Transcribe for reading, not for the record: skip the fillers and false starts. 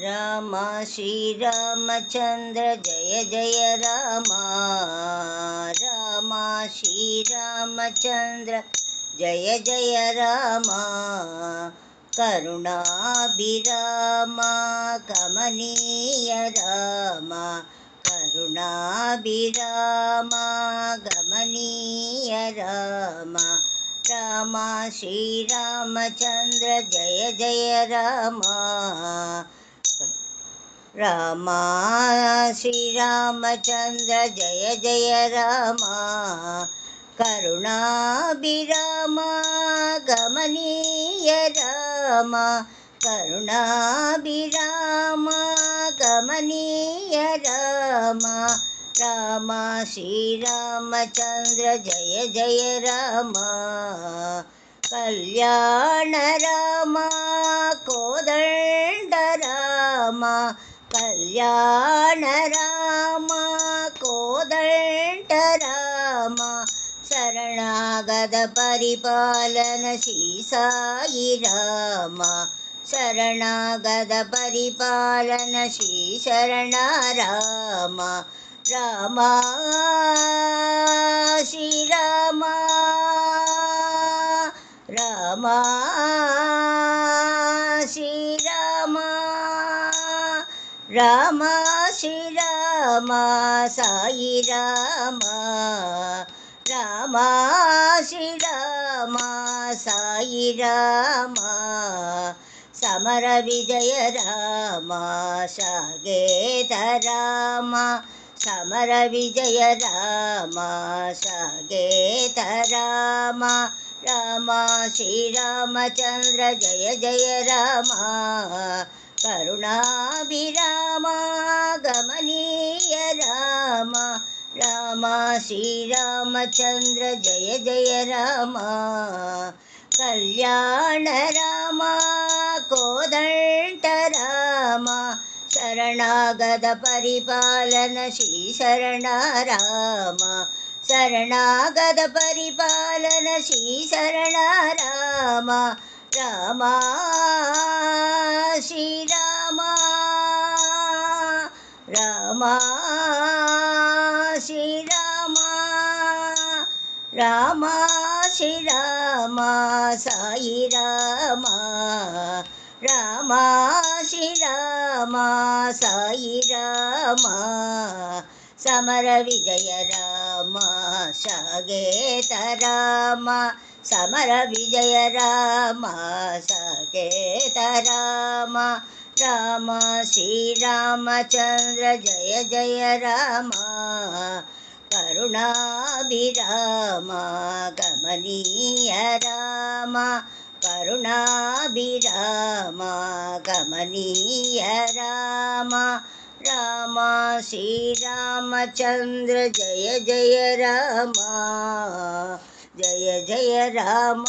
राम श्रीरामचन्द्र जय जय राम। राम श्रीरामचन्द्र जय जय राम। करुणाभिराम कमनीय राम। करुणाभिराम कमनीय राम। राम श्रीरामचन्द्र जय जय राम। राम श्रीरामचन्द्र जय जय राम। करुणाभिराम कमनीय राम। करुणाभिराम कमनीय राम। राम श्रीरामचन्द्र जय जय राम। कल्याण राम कोदण्ड राम। कल्याण राम कोदण्ड राम। शरणागत परिपालन श्री साई राम। शरणागत परिपालन श्री शरण राम। राम श्री राम। राम श्री राम। राम श्री राम साई राम। राम श्री राम साई राम। समर विजय राम सागेत राम। समर विजय राम सागेत राम। राम श्रीरामचन्द्र जय जय राम। करुणाभिराम कमनीय राम। राम श्रीरामचन्द्र जय जय राम। कल्याण राम कोदण्ड राम। शरणागत परिपालन श्री शरण राम। शरणागत परिपालन श्री शरण राम। राम श्री राम। राम श्री राम। राम श्री राम साई राम। राम श्री राम साई राम। समर विजय राम सागेत राम। समर विजय राम सागेत राम। राम श्रीरामचन्द्र जय जय राम। करुणाभिराम कमनीय राम। करुणाभिराम कमनीय राम। राम श्रीरामचन्द्र जय जय राम। जय जय राम।